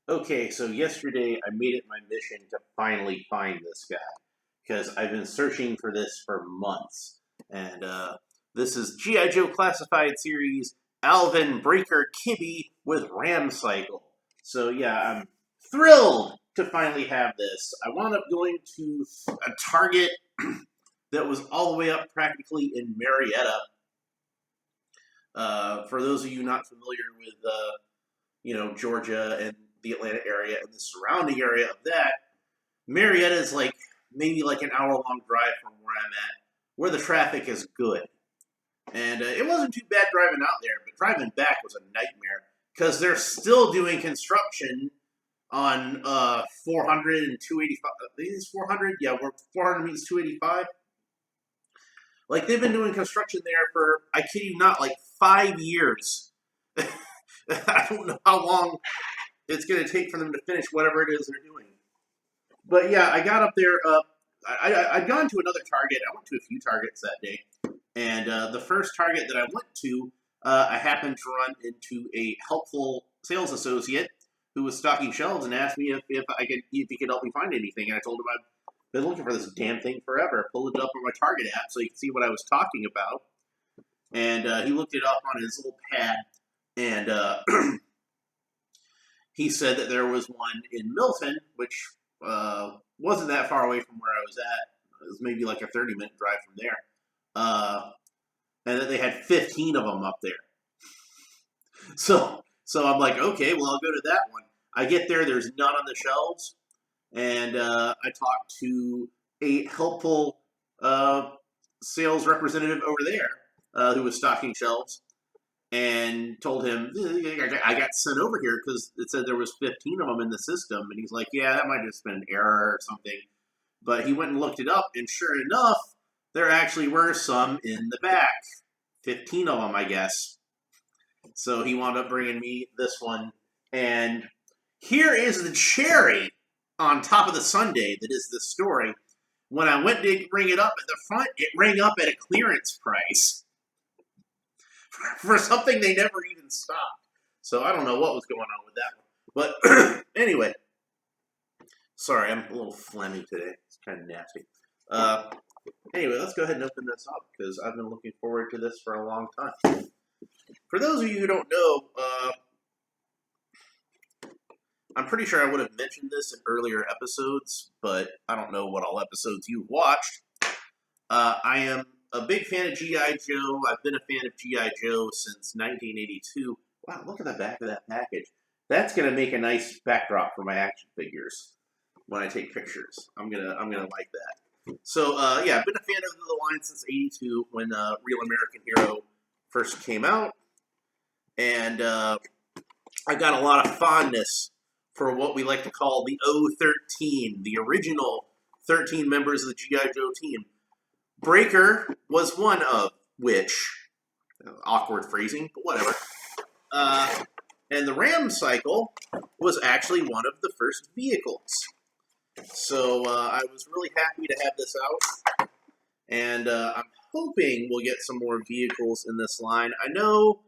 Okay, so yesterday I made it my mission to finally find this guy because I've been searching for this for months. And this is G.I. Joe Classified Series Alvin Breaker Kibby with Ram Cycle. So yeah, I'm thrilled to finally have this. I wound up going to a Target that was all the way up practically in Marietta. For those of you not familiar with Georgia and the Atlanta area and the surrounding area of that, Marietta is like maybe like an hour-long drive from where I'm at, where the traffic is good. And it wasn't too bad driving out there, but driving back was a nightmare because they're still doing construction on 400 and 285. I think it's 400. Yeah, 400 means 285. Like they've been doing construction there for, I kid you not, like 5 years. I don't know how long it's going to take for them to finish whatever it is they're doing. But yeah, I got up there. I'd gone to another Target. I went to a few Targets that day. And the first Target that I went to, I happened to run into a helpful sales associate who was stocking shelves and asked me if he could help me find anything. And I told him I've been looking for this damn thing forever. Pulled it up on my Target app so you can see what I was talking about. And he looked it up on his little pad. And he said that there was one in Milton, which wasn't that far away from where I was at. It was maybe like a 30-minute drive from there. And that they had 15 of them up there. So I'm like, okay, well, I'll go to that one. I get there, there's none on the shelves. And I talked to a helpful sales representative over there who was stocking shelves. And told him, I got sent over here because it said there was 15 of them in the system. And he's like, yeah, that might have just been an error or something. But he went and looked it up, and sure enough, there actually were some in the back. 15 of them, I guess. So he wound up bringing me this one. And here is the cherry on top of the sundae that is this story. When I went to ring it up at the front, it rang up at a clearance price. For something they never even stopped. So I don't know what was going on with that one. But anyway, sorry, I'm a little phlegmy today. It's kind of nasty. Anyway, let's go ahead and open this up because I've been looking forward to this for a long time. For those of you who don't know, I'm pretty sure I would have mentioned this in earlier episodes, but I don't know what all episodes you've watched. I am a big fan of G.I. Joe. I've been a fan of G.I. Joe since 1982. Wow, look at the back of that package. That's going to make a nice backdrop for my action figures when I take pictures. I'm gonna like that. So, yeah, I've been a fan of the line since 82 when Real American Hero first came out. And I got a lot of fondness for what we like to call the O13, the original 13 members of the G.I. Joe team. Breaker was one of which, awkward phrasing, but whatever. And the Ram Cycle was actually one of the first vehicles. So I was really happy to have this out. And I'm hoping we'll get some more vehicles in this line. I know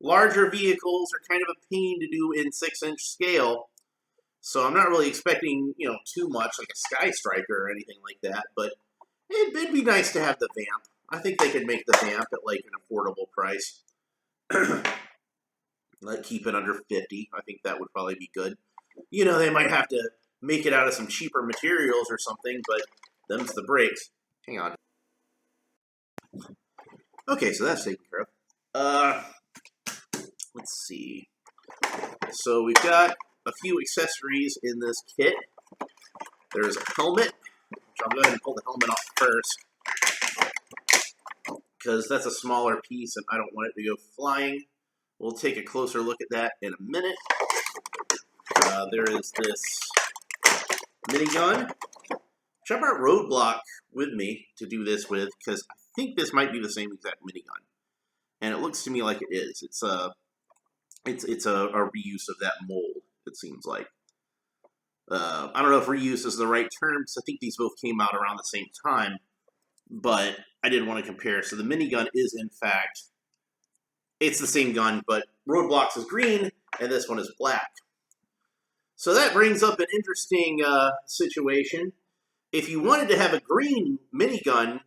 larger vehicles are kind of a pain to do in 6-inch scale. So I'm not really expecting, too much like a Sky Striker or anything like that. But it'd be nice to have the Vamp. I think they could make the Vamp at like an affordable price. Like keep it under 50. I think that would probably be good. They might have to make it out of some cheaper materials or something, but them's the breaks. Hang on. Okay, so that's taken care of. Let's see. So we've got a few accessories in this kit. There's a helmet. I'll go ahead and pull the helmet off first because that's a smaller piece and I don't want it to go flying. We'll take a closer look at that in a minute. There is this minigun, which I brought Roadblock with me to do this with because I think this might be the same exact minigun, and it looks to me like it is. It's a reuse of that mold. It seems like. I don't know if reuse is the right term, because I think these both came out around the same time, but I didn't want to compare. So the minigun is, in fact, it's the same gun, but Roadblocks is green, and this one is black. So that brings up an interesting situation. If you wanted to have a green minigun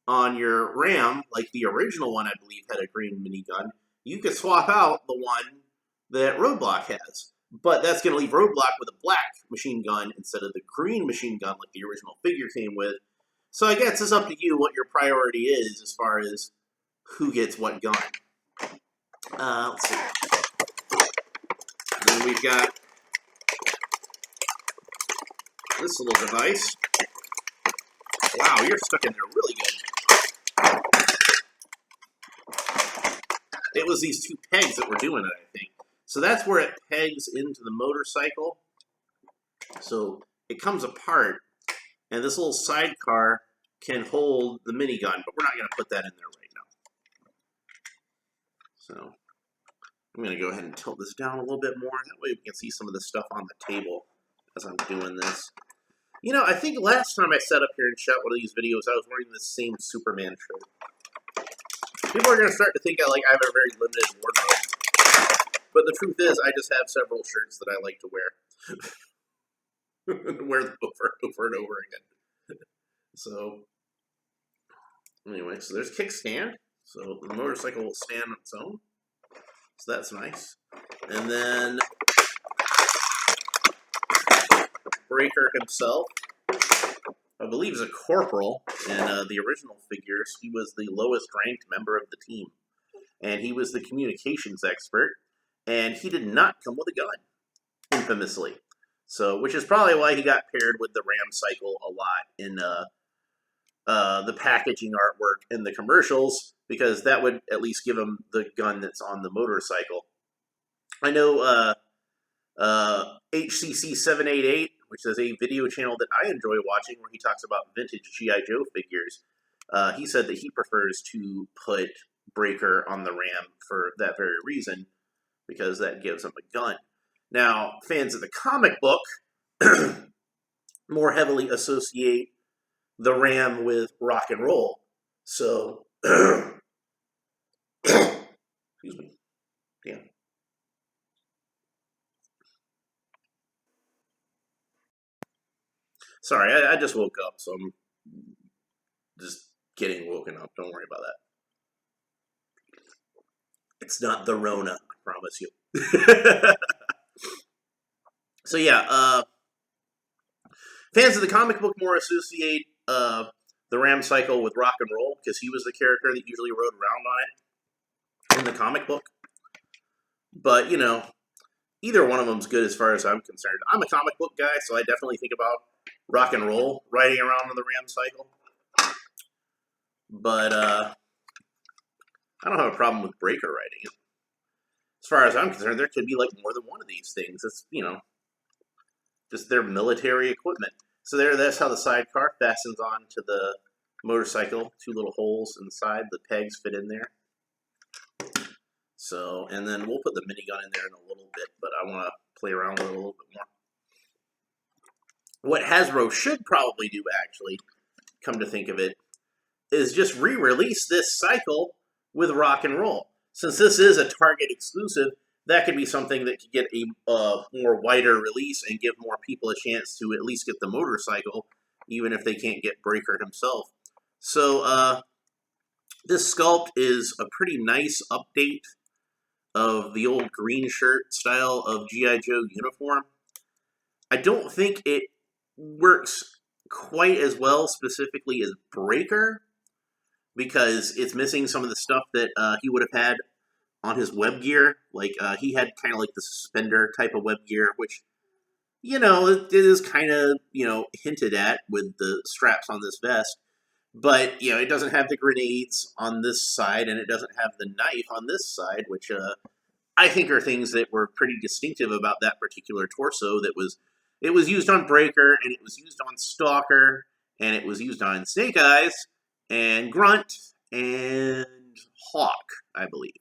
on your Ram, like the original one, I believe, had a green minigun, you could swap out the one that Roadblock has. But that's going to leave Roadblock with a black machine gun instead of the green machine gun like the original figure came with. So I guess it's up to you what your priority is as far as who gets what gun. Let's see. Then we've got this little device. Wow, you're stuck in there really good. It was these two pegs that were doing it, I think. So that's where it pegs into the motorcycle. So it comes apart, and this little sidecar can hold the minigun, but we're not going to put that in there right now. So I'm going to go ahead and tilt this down a little bit more. That way we can see some of the stuff on the table as I'm doing this. You know, I think last time I sat up here and shot one of these videos, I was wearing the same Superman shirt. People are going to start to think I have a very limited wardrobe. But the truth is, I just have several shirts that I like to wear. Wear them over and over again. So, anyway, so there's kickstand. So the motorcycle will stand on its own. So that's nice. And then Breaker himself, I believe, is a corporal in the original figures. He was the lowest ranked member of the team. And he was the communications expert. And he did not come with a gun, infamously. So, which is probably why he got paired with the Ram cycle a lot in the packaging artwork in the commercials, because that would at least give him the gun that's on the motorcycle. I know HCC 788, which is a video channel that I enjoy watching, where he talks about vintage G.I. Joe figures. He said that he prefers to put Breaker on the Ram for that very reason, because that gives him a gun. Now, fans of the comic book more heavily associate the Ram with rock and roll. So, excuse me. Yeah. Sorry, I just woke up, so I'm just getting woken up. Don't worry about that. It's not the Rona, I promise you. So yeah, fans of the comic book more associate the Ram cycle with rock and roll, because he was the character that usually rode around on it in the comic book. But, you know, either one of them's good as far as I'm concerned. I'm a comic book guy, so I definitely think about rock and roll riding around on the Ram cycle. But I don't have a problem with Breaker riding it. As far as I'm concerned, there could be like more than one of these things. It's, you know, just their military equipment. So that's how the sidecar fastens on to the motorcycle. Two little holes inside. The pegs fit in there. So, and then we'll put the minigun in there in a little bit, but I want to play around with it a little bit more. What Hasbro should probably do, actually, come to think of it, is just re-release this cycle with rock and roll. Since this is a Target exclusive, that could be something that could get a more wider release and give more people a chance to at least get the motorcycle, even if they can't get Breaker himself. So, this sculpt is a pretty nice update of the old green shirt style of G.I. Joe uniform. I don't think it works quite as well specifically as Breaker, because it's missing some of the stuff that he would have had on his web gear. Like, he had kind of like the suspender type of web gear, which, you know, it is kind of, you know, hinted at with the straps on this vest. But, you know, it doesn't have the grenades on this side, and it doesn't have the knife on this side, which I think are things that were pretty distinctive about that particular torso. It was used on Breaker, and it was used on Stalker, and it was used on Snake Eyes, and Grunt, and Hawk, I believe.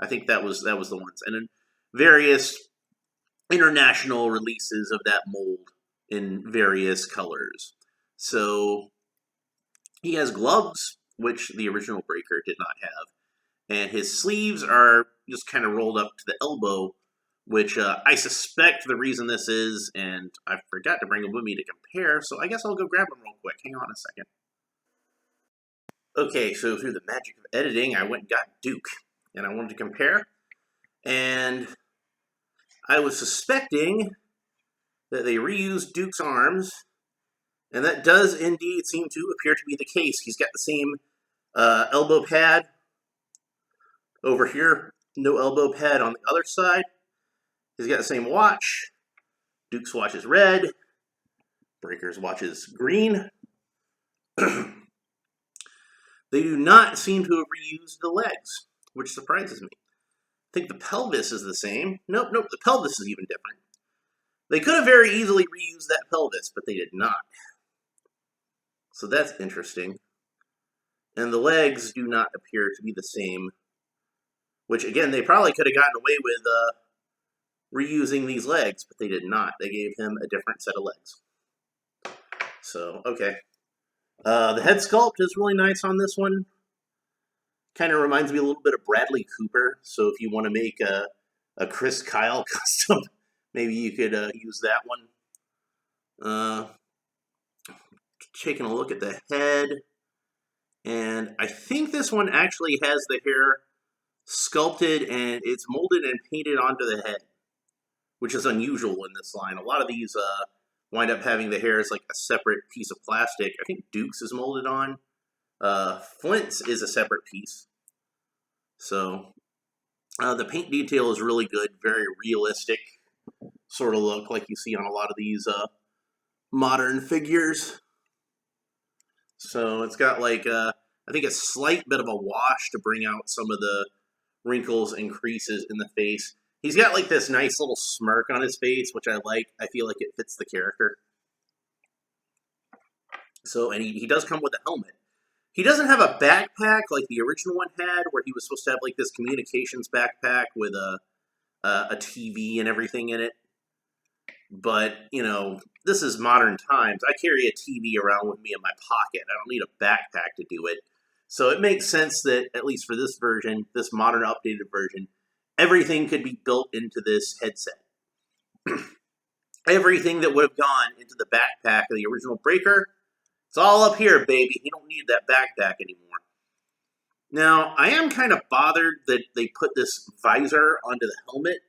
I think that was the ones. And then various international releases of that mold in various colors. So he has gloves, which the original Breaker did not have. And his sleeves are just kind of rolled up to the elbow, which I suspect the reason this is, and I forgot to bring them with me to compare, so I guess I'll go grab them real quick. Hang on a second. Okay, so through the magic of editing, I went and got Duke, and I wanted to compare, and I was suspecting that they reused Duke's arms, and that does indeed seem to appear to be the case. He's got the same elbow pad over here, no elbow pad on the other side. He's got the same watch. Duke's watch is red. Breaker's watch is green. They do not seem to have reused the legs, which surprises me. I think the pelvis is the same. Nope, the pelvis is even different. They could have very easily reused that pelvis, but they did not. So that's interesting. And the legs do not appear to be the same, which, again, they probably could have gotten away with reusing these legs, but they did not. They gave him a different set of legs. So, okay. The head sculpt is really nice on this one. Kind of reminds me a little bit of Bradley Cooper. So if you want to make a Chris Kyle custom, maybe you could use that one. Taking a look at the head. And I think this one actually has the hair sculpted and it's molded and painted onto the head, which is unusual in this line. A lot of these wind up having the hair as like a separate piece of plastic. I think Duke's is molded on. Flint's is a separate piece. So the paint detail is really good, very realistic sort of look like you see on a lot of these modern figures. So it's got like, I think a slight bit of a wash to bring out some of the wrinkles and creases in the face. He's got like this nice little smirk on his face, which I like. I feel like it fits the character. So, and he does come with a helmet. He doesn't have a backpack like the original one had, where he was supposed to have like this communications backpack with a TV and everything in it. But, you know, this is modern times. I carry a TV around with me in my pocket. I don't need a backpack to do it. So it makes sense that, at least for this version, this modern updated version, everything could be built into this headset. Everything that would have gone into the backpack of the original Breaker, it's all up here, baby. You don't need that backpack anymore. Now, I am kind of bothered that they put this visor onto the helmet,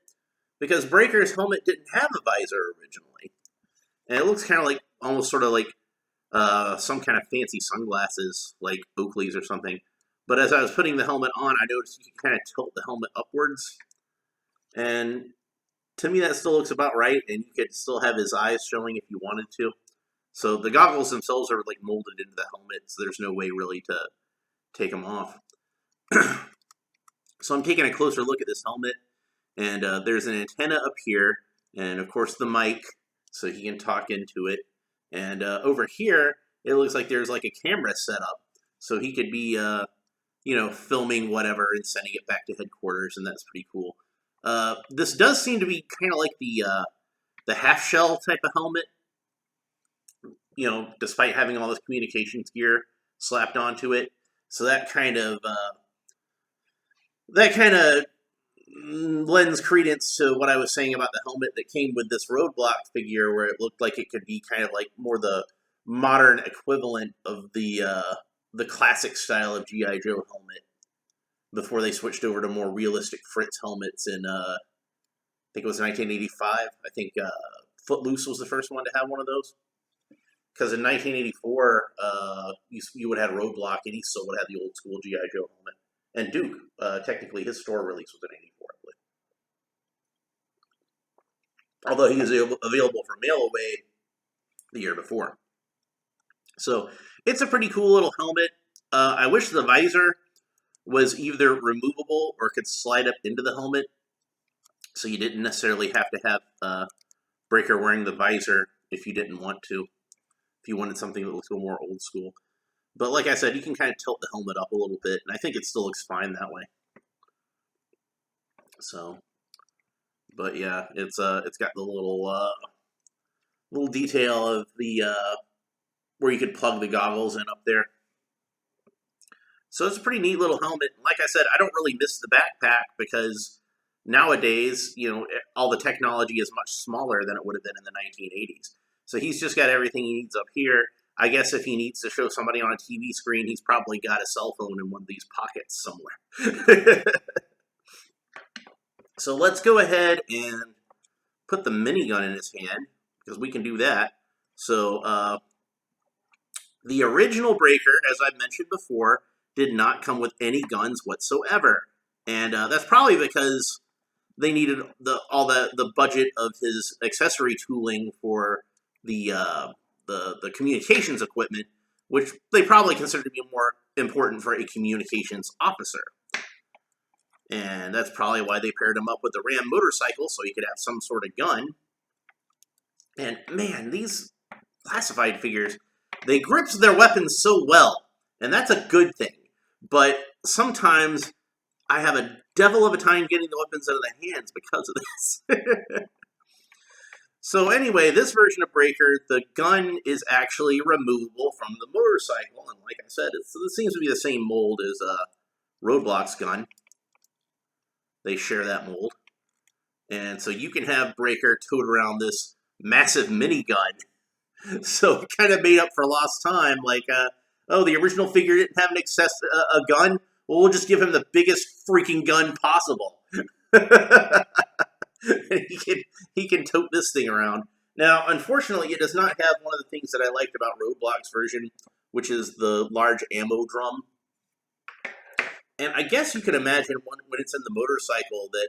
because Breaker's helmet didn't have a visor originally. And it looks kind of like, almost sort of like some kind of fancy sunglasses, like Oakley's or something. But as I was putting the helmet on, I noticed you can kind of tilt the helmet upwards. And to me, that still looks about right, and you could still have his eyes showing if you wanted to. So the goggles themselves are like molded into the helmet, so there's no way really to take them off. So I'm taking a closer look at this helmet, and there's an antenna up here, and of course the mic, so he can talk into it. And over here, it looks like there's like a camera set up, so he could be, you know, filming whatever and sending it back to headquarters, and that's pretty cool. This does seem to be kind of like the half shell type of helmet, you know, despite having all this communications gear slapped onto it. So that kind of lends credence to what I was saying about the helmet that came with this Roadblock figure, where it looked like it could be kind of like more the modern equivalent of the classic style of G.I. Joe helmet before they switched over to more realistic Fritz helmets in, I think it was 1985. I think Footloose was the first one to have one of those. Because in 1984, you would have had Roadblock, and he still would have the old school G.I. Joe helmet. And Duke, technically, his store release was in 84, I believe. Although he was available for mail away the year before. So it's a pretty cool little helmet. I wish the visor was either removable or could slide up into the helmet, so you didn't necessarily have to have Breaker wearing the visor if you didn't want to. If you wanted something that looks a little more old school. But like I said, you can kind of tilt the helmet up a little bit, and I think it still looks fine that way. So, but yeah, it's got the little detail of the where you could plug the goggles in up there. So it's a pretty neat little helmet. Like I said, I don't really miss the backpack because Nowadays, all the technology is much smaller than it would have been in the 1980s. So he's just got everything he needs up here. I guess if he needs to show somebody on a TV screen, he's probably got a cell phone in one of these pockets somewhere. So let's go ahead and put the minigun in his hand, because we can do that. So the original Breaker, as I mentioned before, did not come with any guns whatsoever. And that's probably because they needed the budget of his accessory tooling for the communications equipment, which they probably considered to be more important for a communications officer. And that's probably why they paired him up with the Ram motorcycle, so he could have some sort of gun. And man, these classified figures, they grip their weapons so well, and that's a good thing. But sometimes I have a devil of a time getting the weapons out of the hands because of this. So anyway, this version of Breaker, the gun is actually removable from the motorcycle. And like I said, it seems to be the same mold as Roadblock's gun. They share that mold. And so you can have Breaker tote around this massive minigun. So it kind of made up for lost time. Like, the original figure didn't have a gun. Well, we'll just give him the biggest freaking gun possible. he can tote this thing around. Now, unfortunately, it does not have one of the things that I liked about Roadblock's version, which is the large ammo drum. And I guess you can imagine when it's in the motorcycle that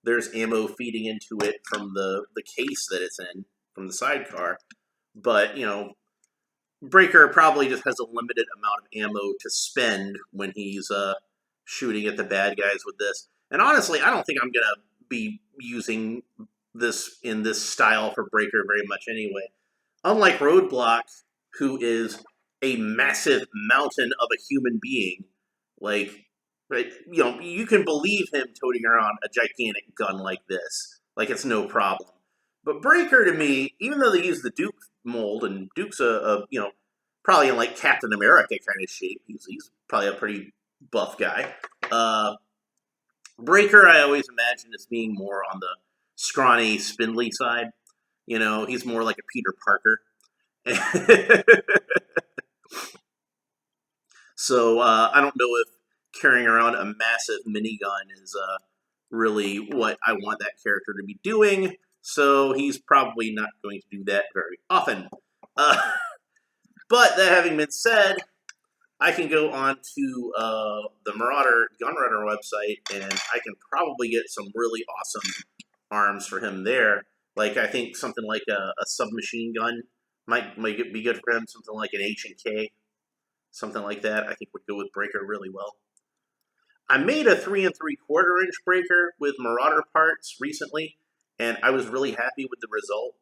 there's ammo feeding into it from the case that it's in, from the sidecar. But, Breaker probably just has a limited amount of ammo to spend when he's shooting at the bad guys with this. And honestly, I don't think I'm going to be using this in this style for Breaker very much anyway. Unlike Roadblock, who is a massive mountain of a human being, you can believe him toting around a gigantic gun like this. Like, it's no problem. But Breaker, to me, even though they use the Duke mold, and Duke's probably in like Captain America kind of shape. He's probably a pretty buff guy. Breaker, I always imagine as being more on the scrawny, spindly side. He's more like a Peter Parker. So I don't know if carrying around a massive minigun is really what I want that character to be doing. So he's probably not going to do that very often. But that having been said, I can go on to the Marauder Gunrunner website, and I can probably get some really awesome arms for him there. Like, I think something like a submachine gun might be good for him. Something like an H&K, something like that, I think would go with Breaker really well. I made a 3 3/4 inch Breaker with Marauder parts recently, and I was really happy with the result.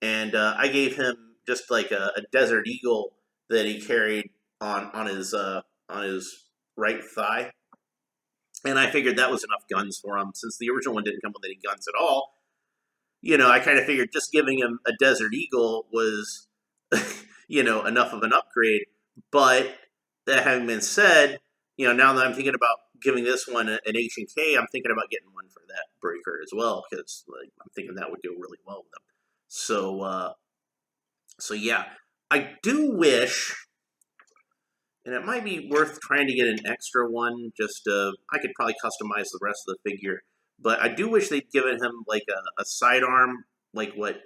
And I gave him just like a Desert Eagle that he carried on his right thigh, and I figured that was enough guns for him. Since the original one didn't come with any guns at all, I kind of figured just giving him a Desert Eagle was, enough of an upgrade. But that having been said, now that I'm thinking about giving this one an H&K, I'm thinking about getting one for that Breaker as well, because I'm thinking that would go really well with them. So yeah, I do wish, and it might be worth trying to get an extra one. I could probably customize the rest of the figure, but I do wish they'd given him like a sidearm, like what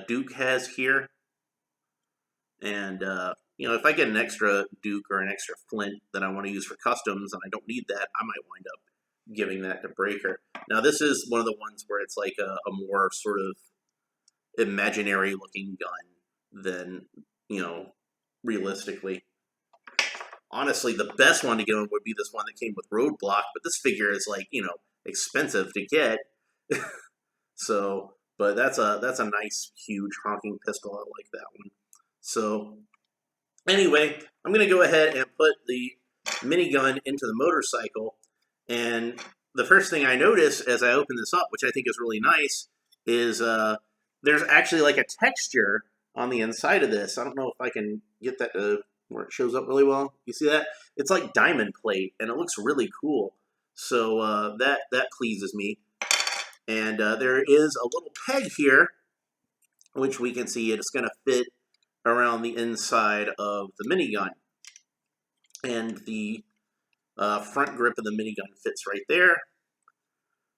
Duke has here. And if I get an extra Duke or an extra Flint that I want to use for customs, and I don't need that, I might wind up giving that to Breaker. Now, this is one of the ones where it's like a more sort of imaginary looking gun than, realistically. Honestly, the best one to get him would be this one that came with Roadblock, but this figure is like, expensive to get. But that's a nice, huge honking pistol. I like that one. So anyway, I'm going to go ahead and put the minigun into the motorcycle. And the first thing I notice as I open this up, which I think is really nice, is there's actually like a texture on the inside of this. I don't know if I can get that to where it shows up really well. You see that? It's like diamond plate, and it looks really cool. So that pleases me. And there is a little peg here, which we can see it's going to fit around the inside of the minigun. And the front grip of the minigun fits right there.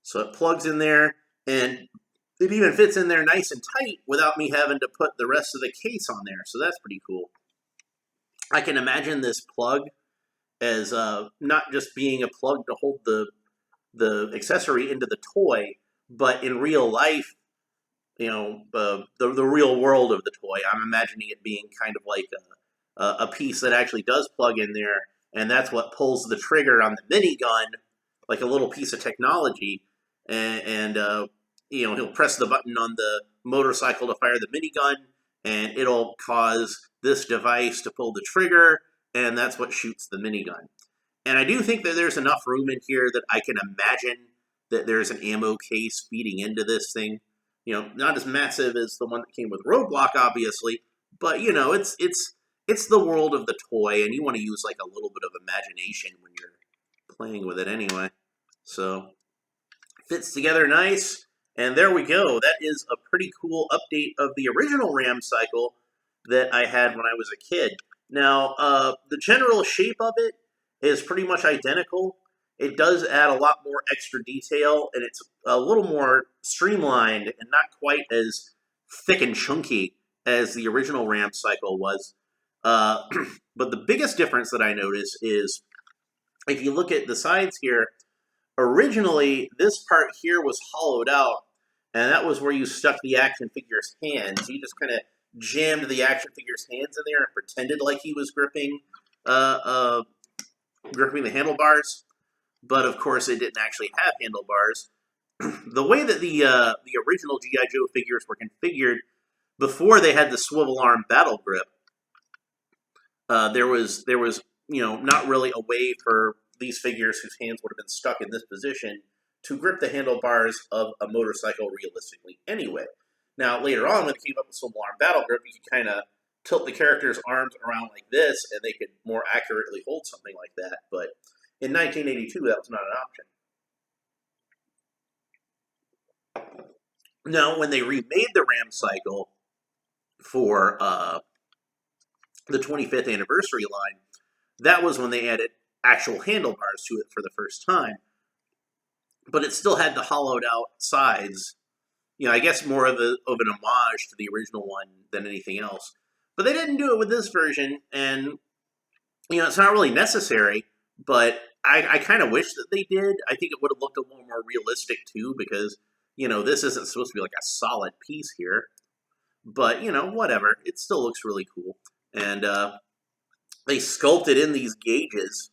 So it plugs in there, and it even fits in there nice and tight without me having to put the rest of the case on there. So that's pretty cool. I can imagine this plug as not just being a plug to hold the accessory into the toy, but in real life, the real world of the toy. I'm imagining it being kind of like a piece that actually does plug in there, and that's what pulls the trigger on the minigun, like a little piece of technology. And he'll press the button on the motorcycle to fire the minigun, and it'll cause this device to pull the trigger, and that's what shoots the minigun. And I do think that there's enough room in here that I can imagine that there's an ammo case feeding into this thing. Not as massive as the one that came with Roadblock, obviously, but it's the world of the toy, and you want to use like a little bit of imagination when you're playing with it anyway. So fits together nice, and there we go. That is a pretty cool update of the original Ram cycle that I had when I was a kid. Now, the general shape of it is pretty much identical. It does add a lot more extra detail, and it's a little more streamlined and not quite as thick and chunky as the original Ram cycle was. But the biggest difference that I notice is if you look at the sides here, originally this part here was hollowed out, and that was where you stuck the action figure's hands. You just kind of jammed the action figure's hands in there and pretended like he was gripping the handlebars. But of course, it didn't actually have handlebars. The way that the original G.I. Joe figures were configured before they had the swivel arm battle grip, there was not really a way for these figures whose hands would have been stuck in this position to grip the handlebars of a motorcycle realistically anyway. Now, later on, when they came up with swivel arm battle grip, you could kind of tilt the character's arms around like this, and they could more accurately hold something like that. But in 1982, that was not an option. Now, when they remade the Ram cycle for the 25th anniversary line, that was when they added actual handlebars to it for the first time. But it still had the hollowed out sides. I guess more of an homage to the original one than anything else. But they didn't do it with this version, and it's not really necessary, but I kind of wish that they did. I think it would have looked a little more realistic too, because this isn't supposed to be like a solid piece here. But whatever, it still looks really cool. And they sculpted in these gauges,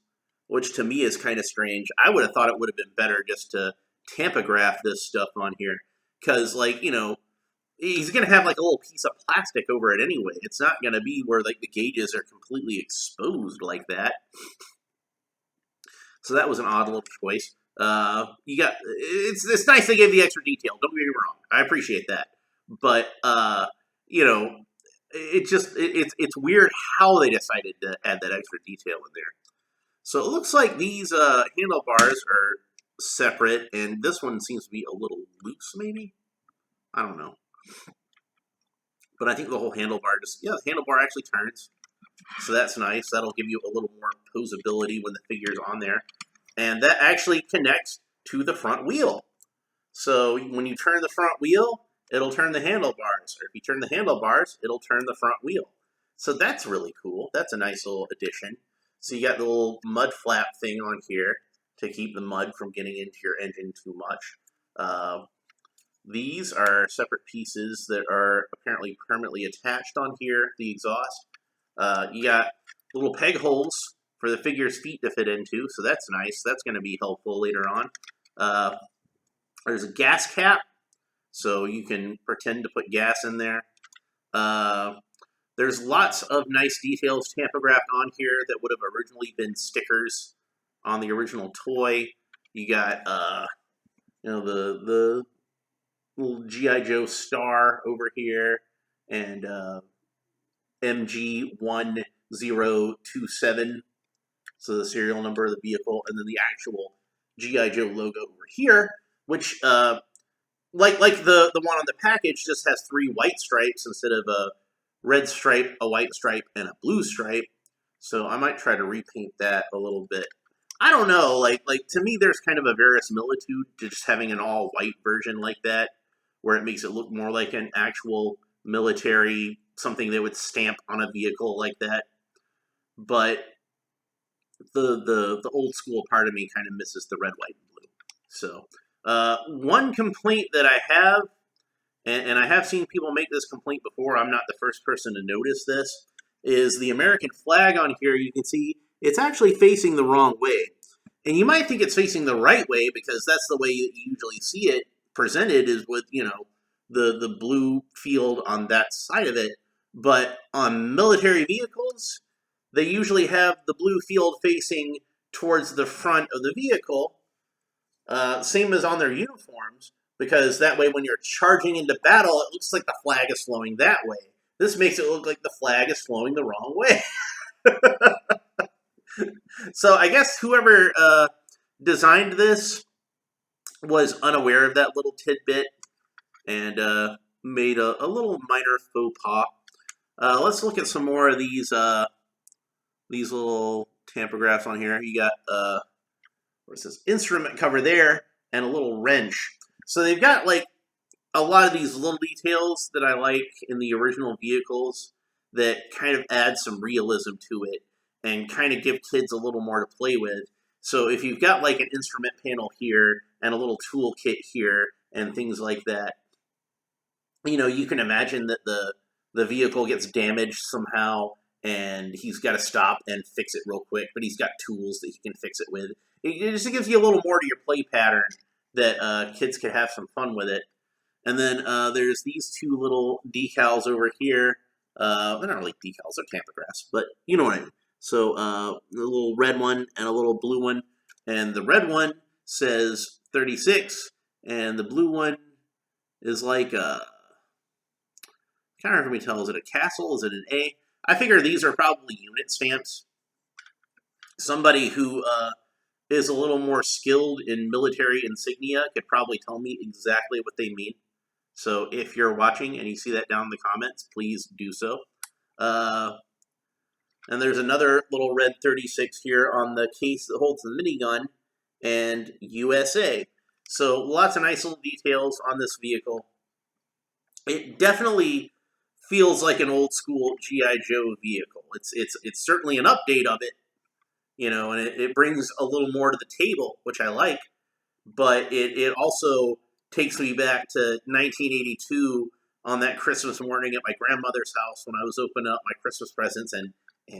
which to me is kind of strange. I would have thought it would have been better just to tampograph this stuff on here, because he's going to have like a little piece of plastic over it anyway. It's not going to be where like the gauges are completely exposed like that. So that was an odd little choice. It's nice they gave the extra detail. Don't get me wrong. I appreciate that. But it's weird how they decided to add that extra detail in there. So it looks like these handlebars are separate, and this one seems to be a little loose, maybe? I don't know. But I think the whole handlebar the handlebar actually turns. So that's nice. That'll give you a little more posability when the figure's on there. And that actually connects to the front wheel. So when you turn the front wheel, it'll turn the handlebars. Or if you turn the handlebars, it'll turn the front wheel. So that's really cool. That's a nice little addition. So you got the little mud flap thing on here to keep the mud from getting into your engine too much. These are separate pieces that are apparently permanently attached on here, the exhaust. You got little peg holes for the figure's feet to fit into, so that's nice. That's going to be helpful later on. There's a gas cap, so you can pretend to put gas in there. There's lots of nice details tampographed on here that would have originally been stickers on the original toy. You got, the little G.I. Joe star over here, and MG1027, so the serial number of the vehicle, and then the actual G.I. Joe logo over here, which like the one on the package just has 3 white stripes instead of a red stripe, a white stripe, and a blue stripe. So I might try to repaint that a little bit. I don't know, like to me, there's kind of a verisimilitude to just having an all white version like that, where it makes it look more like an actual military, something they would stamp on a vehicle like that. But the old school part of me kind of misses the red, white, and blue. So one complaint that I have, and I have seen people make this complaint before, I'm not the first person to notice this, is the American flag on here. You can see it's actually facing the wrong way. And you might think it's facing the right way because that's the way you usually see it presented, is with, the blue field on that side of it. But on military vehicles, they usually have the blue field facing towards the front of the vehicle, same as on their uniforms, because that way when you're charging into battle, it looks like the flag is flowing that way. This makes it look like the flag is flowing the wrong way. So I guess whoever designed this was unaware of that little tidbit and made a little minor faux pas. Let's look at some more of these little tampographs on here. You got where's this instrument cover there and a little wrench. So they've got like a lot of these little details that I like in the original vehicles that kind of add some realism to it and kind of give kids a little more to play with. So if you've got like an instrument panel here and a little tool kit here and things like that, you can imagine that the vehicle gets damaged somehow and he's got to stop and fix it real quick, but he's got tools that he can fix it with. It just gives you a little more to your play pattern that kids could have some fun with it. And then there's these 2 little decals over here. They're not really decals, they're tampographs, but you know what I mean. So a little red one and a little blue one. And the red one says 36, and the blue one is like a, can't remember if we tell, is it a castle? Is it an A? I figure these are probably unit stamps. Somebody who is a little more skilled in military insignia could probably tell me exactly what they mean. So if you're watching and you see that down in the comments, please do so. And there's another little red 36 here on the case that holds the minigun and USA. So lots of nice little details on this vehicle. It definitely feels like an old school G.I. Joe vehicle. It's certainly an update of it, and it brings a little more to the table, which I like. But it also takes me back to 1982 on that Christmas morning at my grandmother's house when I was opening up my Christmas presents, and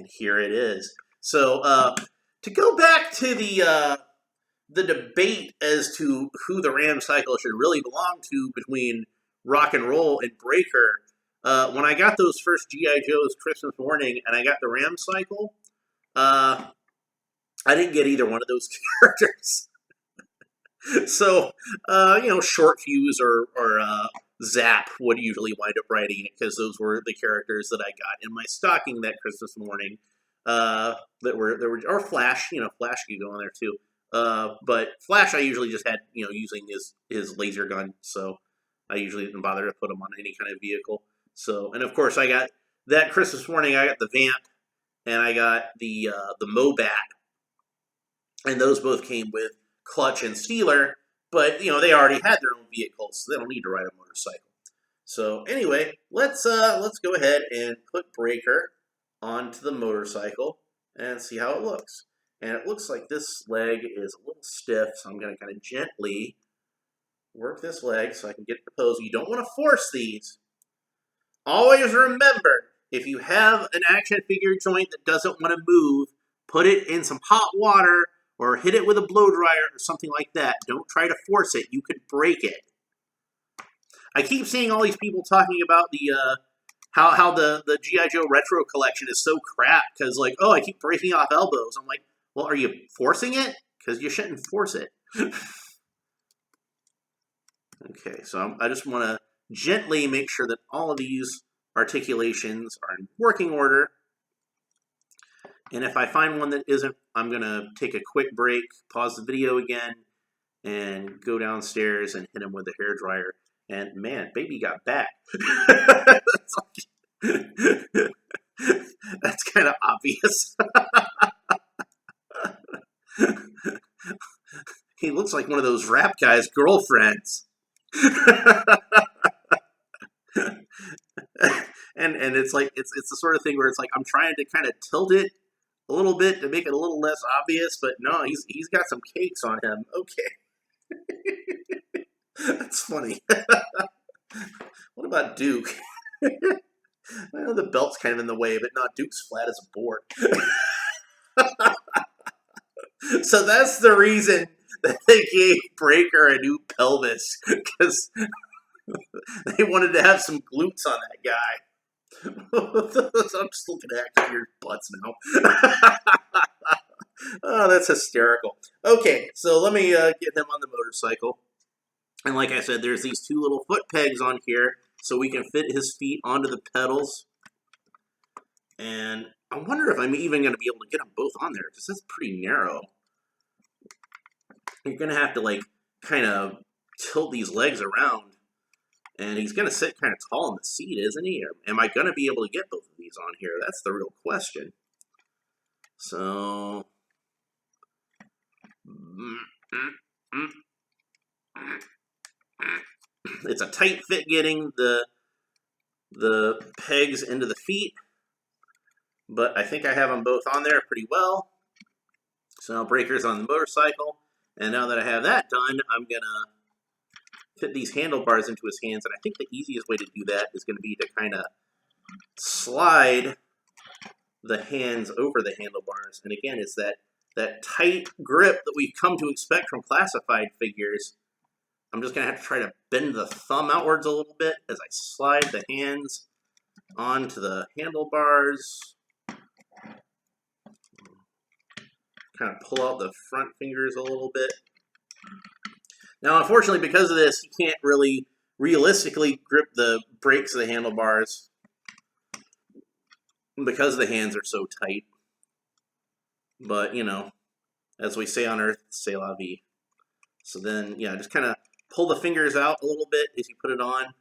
here it is. So to go back to the debate as to who the Ram cycle should really belong to between Rock and Roll and Breaker, when I got those first G.I. Joes Christmas morning and I got the Ram cycle, I didn't get either one of those characters. So, Short Fuse or Zap would usually wind up writing it because those were the characters that I got in my stocking that Christmas morning. Or Flash, Flash could go on there too. But Flash, I usually just had, using his laser gun, so I usually didn't bother to put him on any kind of vehicle. So, and of course, I got that Christmas morning. I got the Vamp, and I got the Mobat, and those both came with Clutch and Steeler. But they already had their own vehicles, so they don't need to ride a motorcycle. So anyway, let's go ahead and put Breaker onto the motorcycle and see how it looks. And it looks like this leg is a little stiff, so I'm going to kind of gently work this leg so I can get the pose. You don't want to force these. Always remember, if you have an action figure joint that doesn't want to move, put it in some hot water or hit it with a blow dryer or something like that. Don't try to force it. You could break it. I keep seeing all these people talking about the how the G.I. Joe retro collection is so crap because, I keep breaking off elbows. I'm like, well, are you forcing it? Because you shouldn't force it. Okay, so I just want to gently make sure that all of these articulations are in working order. And if I find one that isn't, I'm going to take a quick break, pause the video again, and go downstairs and hit him with a hairdryer. And man, baby got back. That's kind of obvious. He looks like one of those rap guys' girlfriends. and it's like it's the sort of thing where it's like I'm trying to kind of tilt it a little bit to make it a little less obvious, but no, he's got some cakes on him. Okay. That's funny. What about Duke? Well, the belt's kind of in the way, but not Duke's flat as a board. So that's the reason that they gave Breaker a new pelvis, because they wanted to have some glutes on that guy. I'm just looking at your butts now. Oh, that's hysterical. Okay, so let me get him on the motorcycle. And like I said, there's these two little foot pegs on here, so we can fit his feet onto the pedals. And I wonder if I'm even going to be able to get them both on there, because that's pretty narrow. You're going to have to, like, kind of tilt these legs around. And he's going to sit kind of tall in the seat, isn't he? Or am I going to be able to get both of these on here? That's the real question. So... It's a tight fit getting the pegs into the feet, but I think I have them both on there pretty well. So now Breaker's on the motorcycle, and now that I have that done, I'm gonna fit these handlebars into his hands, and I think the easiest way to do that is going to be to kind of slide the hands over the handlebars. And again, it's that tight grip that we've come to expect from classified figures. I'm just going to have to try to bend the thumb outwards a little bit as I slide the hands onto the handlebars. Kind of pull out the front fingers a little bit. Now, unfortunately, because of this, you can't really realistically grip the brakes of the handlebars because the hands are so tight. But, you know, as we say on Earth, c'est la vie. So then, yeah, just kind of pull the fingers out a little bit as you put it on.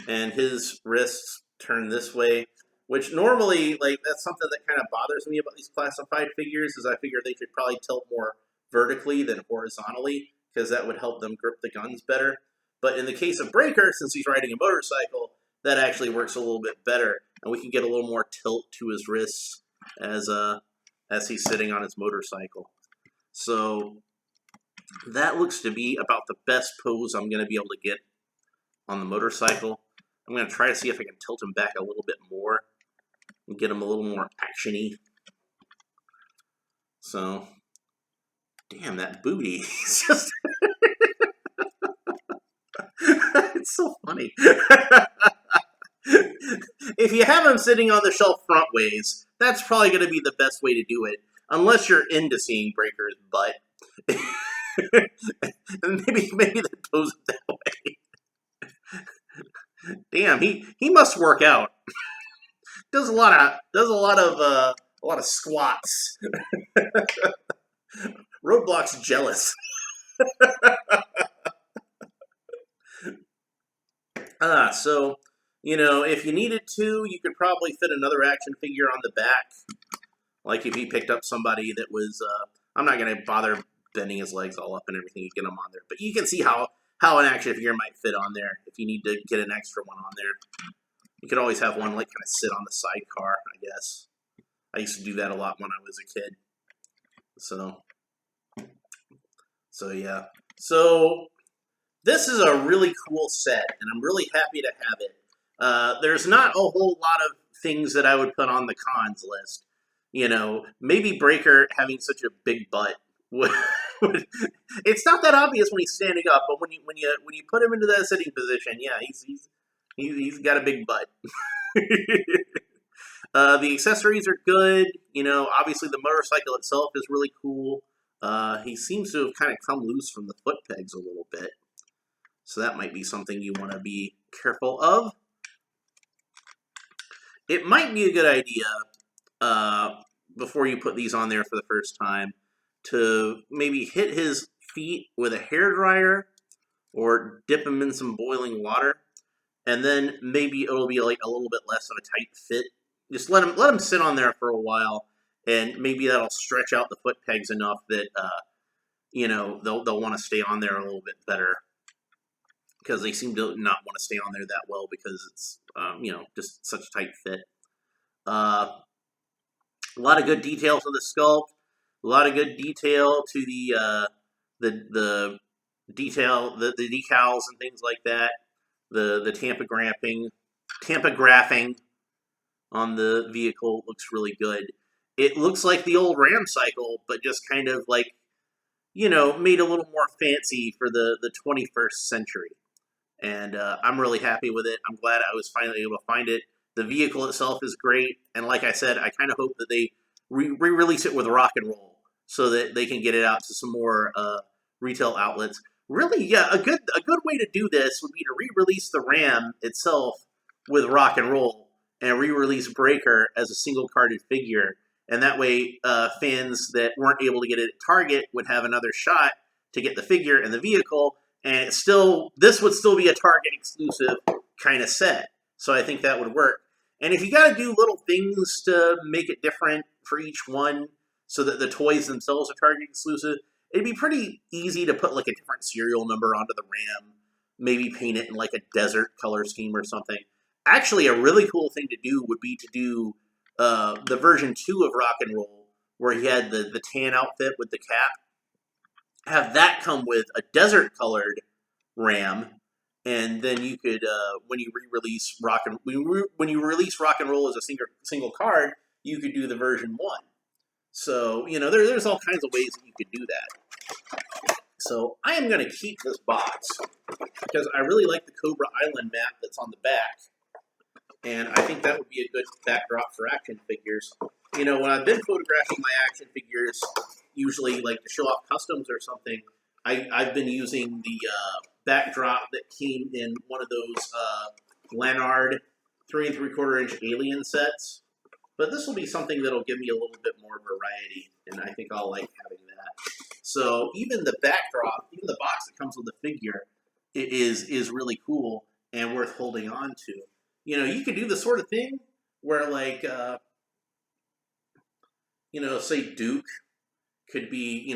And his wrists turn this way, which normally, like, that's something that kind of bothers me about these classified figures, is I figure they should probably tilt more vertically than horizontally, because that would help them grip the guns better. But in the case of Breaker, since he's riding a motorcycle, that actually works a little bit better, and we can get a little more tilt to his wrists as he's sitting on his motorcycle. So that looks to be about the best pose I'm going to be able to get on the motorcycle. I'm going to try to see if I can tilt him back a little bit more and get him a little more action-y. So, damn, that booty. It's just... It's so funny. If you have him sitting on the shelf front ways, that's probably going to be the best way to do it, unless you're into seeing Breaker's butt. And maybe they pose it that way. Damn, he must work out. Does a lot of squats. Roadblock's jealous. So, you know, if you needed to, you could probably fit another action figure on the back. Like if you picked up somebody that was, I'm not going to bother bending his legs all up and everything, you get them on there. But you can see how an action figure might fit on there if you need to get an extra one on there. You could always have one like kind of sit on the sidecar, I guess. I used to do that a lot when I was a kid. So yeah. So this is a really cool set, and I'm really happy to have it. There's not a whole lot of things that I would put on the cons list. You know, maybe Breaker having such a big butt would it's not that obvious when he's standing up, but when you put him into that sitting position, yeah, he's got a big butt. The accessories are good. You know, obviously the motorcycle itself is really cool. He seems to have kind of come loose from the foot pegs a little bit. So that might be something you want to be careful of. It might be a good idea, before you put these on there for the first time, to maybe hit his feet with a hairdryer or dip them in some boiling water. And then maybe it'll be like a little bit less of a tight fit. Just let them sit on there for a while, and maybe that'll stretch out the foot pegs enough that they'll want to stay on there a little bit better, because they seem to not want to stay on there that well because it's just such a tight fit. A lot of good detail to the sculpt. A lot of good detail to the detail, the decals and things like that. The tampagraphing on the vehicle looks really good. It looks like the old Ram cycle, but just kind of like, made a little more fancy for the 21st century. And I'm really happy with it. I'm glad I was finally able to find it. The vehicle itself is great. And like I said, I kind of hope that they re-release it with rock and roll so that they can get it out to some more retail outlets. Really, yeah, a good way to do this would be to re-release the Ram itself with rock and roll and re-release Breaker as a single-carded figure. And that way, fans that weren't able to get it at Target would have another shot to get the figure and the vehicle. And this would still be a Target exclusive kind of set. So I think that would work. And if you got to do little things to make it different for each one so that the toys themselves are Target exclusive, it'd be pretty easy to put like a different serial number onto the Ram, maybe paint it in like a desert color scheme or something. Actually, a really cool thing to do would be to do the version 2 of Rock and Roll, where he had the tan outfit with the cap. Have that come with a desert colored Ram, and then you could when you release Rock and Roll as a single card, you could do the version 1. So there's all kinds of ways that you could do that. So I am going to keep this box because I really like the Cobra Island map that's on the back, and I think that would be a good backdrop for action figures. When I've been photographing my action figures, usually like to show off customs or something, I've been using the backdrop that came in one of those Leonard 3 3/4 inch alien sets. But this will be something that'll give me a little bit more variety, and I think I'll like having that. So even the backdrop, even the box that comes with the figure, is really cool and worth holding on to. You could do the sort of thing where like say Duke could be,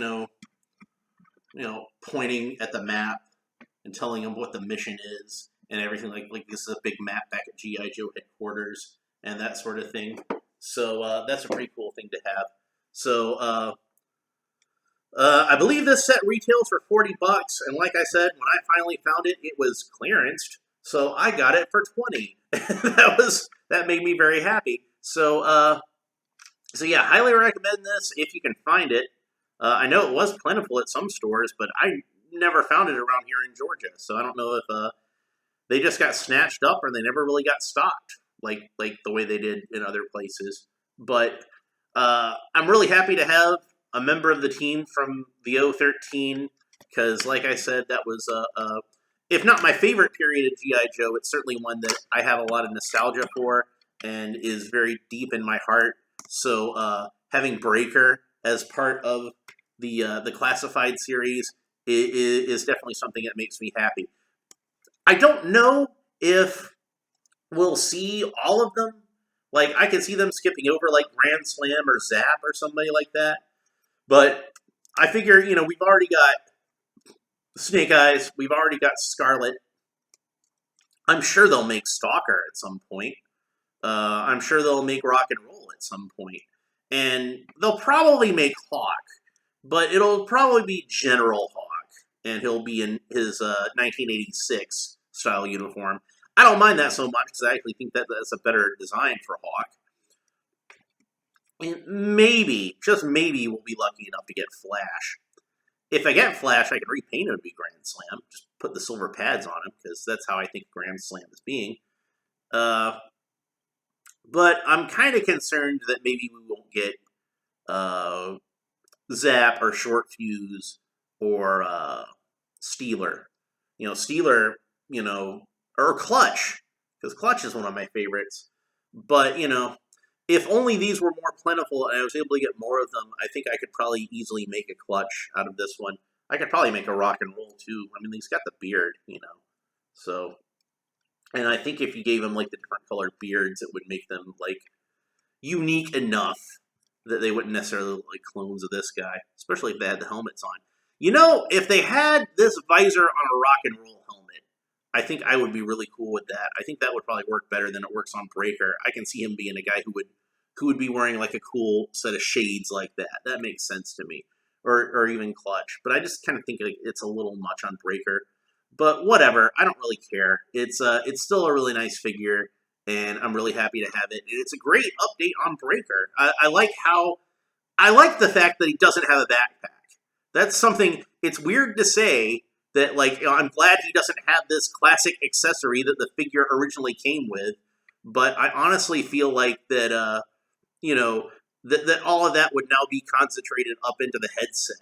pointing at the map and telling him what the mission is and everything. Like this is a big map back at G.I. Joe headquarters and that sort of thing. So that's a pretty cool thing to have. So I believe this set retails for $40, and like I said, when I finally found it, it was clearanced. So I got it for $20. That made me very happy. So yeah, highly recommend this if you can find it. I know it was plentiful at some stores, but I never found it around here in Georgia. So I don't know if they just got snatched up or they never really got stocked like the way they did in other places. But I'm really happy to have a member of the team from the 013 because, like I said, that was if not my favorite period of G.I. Joe, it's certainly one that I have a lot of nostalgia for and is very deep in my heart. So having Breaker as part of the classified series is definitely something that makes me happy. I don't know if we'll see all of them. Like, I can see them skipping over, like, Grand Slam or Zap or somebody like that. But I figure, we've already got Snake Eyes. We've already got Scarlet. I'm sure they'll make Stalker at some point. I'm sure they'll make Rock and Roll at some point. And they'll probably make Hawk. But it'll probably be General Hawk. And he'll be in his 1986 style uniform. I don't mind that so much because I actually think that's a better design for Hawk. And maybe, just maybe, we'll be lucky enough to get Flash. If I get Flash, I can repaint him to be Grand Slam. Just put the silver pads on him because that's how I think Grand Slam is being. But I'm kind of concerned that maybe we won't get Zap or Short Fuse or Steeler. Steeler, or Clutch, because Clutch is one of my favorites. But, if only these were more plentiful and I was able to get more of them, I think I could probably easily make a Clutch out of this one. I could probably make a rock and roll too. I mean, he's got the beard, So, and I think if you gave him like the different colored beards, it would make them like unique enough that they wouldn't necessarily look like clones of this guy, especially if they had the helmets on. If they had this visor on a rock and roll helmet, I think I would be really cool with that. I think that would probably work better than it works on Breaker. I can see him being a guy who would be wearing like a cool set of shades like that. That makes sense to me. Or even Clutch. But I just kind of think like it's a little much on Breaker. But whatever, I don't really care. It's still a really nice figure, and I'm really happy to have it. And it's a great update on Breaker. I like the fact that he doesn't have a backpack. That's something. It's weird to say that, like, I'm glad he doesn't have this classic accessory that the figure originally came with. But I honestly feel like that, that all of that would now be concentrated up into the headset.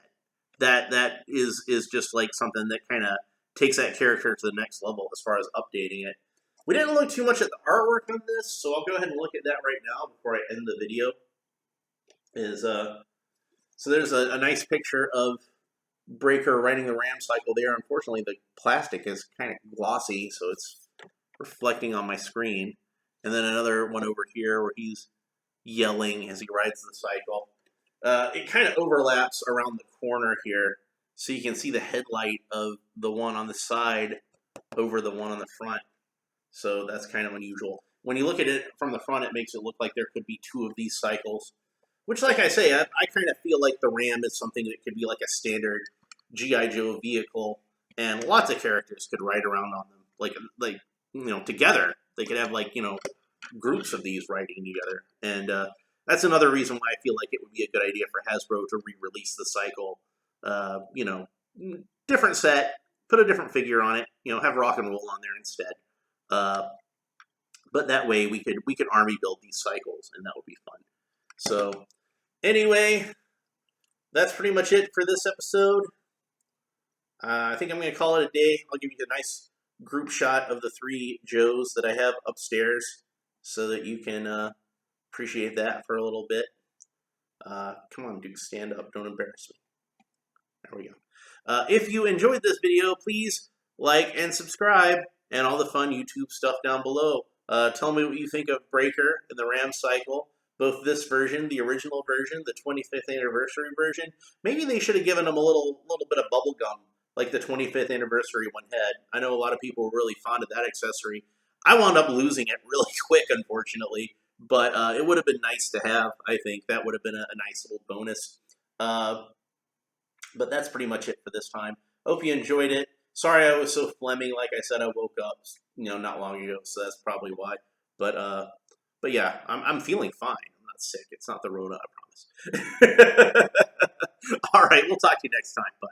That is just like something that kind of takes that character to the next level as far as updating it. We didn't look too much at the artwork on this, so I'll go ahead and look at that right now before I end the video. So there's a nice picture of Breaker riding the ram cycle there. Unfortunately, the plastic is kind of glossy, so it's reflecting on my screen. And then another one over here where he's yelling as he rides the cycle. It kind of overlaps around the corner here, so you can see the headlight of the one on the side over the one on the front. So that's kind of unusual. When you look at it from the front, it makes it look like there could be two of these cycles. Which, like I say, I kind of feel like the Ram is something that could be like a standard G.I. Joe vehicle, and lots of characters could ride around on them, together. They could have, groups of these riding together. And that's another reason why I feel like it would be a good idea for Hasbro to re-release the cycle. Different set, put a different figure on it, have rock and roll on there instead. But that way we could army build these cycles, and that would be fun. So anyway, that's pretty much it for this episode. I think I'm going to call it a day. I'll give you a nice group shot of the three Joes that I have upstairs so that you can appreciate that for a little bit. Come on, Duke, stand up. Don't embarrass me. There we go. If you enjoyed this video, please like and subscribe and all the fun YouTube stuff down below. Tell me what you think of Breaker and the Ram Cycle. Both this version, the original version, the 25th anniversary version. Maybe they should have given them a little bit of bubble gum like the 25th anniversary one had. I know a lot of people were really fond of that accessory. I wound up losing it really quick, unfortunately. But it would have been nice to have, I think. That would have been a nice little bonus. But that's pretty much it for this time. Hope you enjoyed it. Sorry I was so phlegmy. Like I said, I woke up not long ago, so that's probably why. But yeah, I'm feeling fine. I'm not sick. It's not the Rona, I promise. All right, we'll talk to you next time. Bye.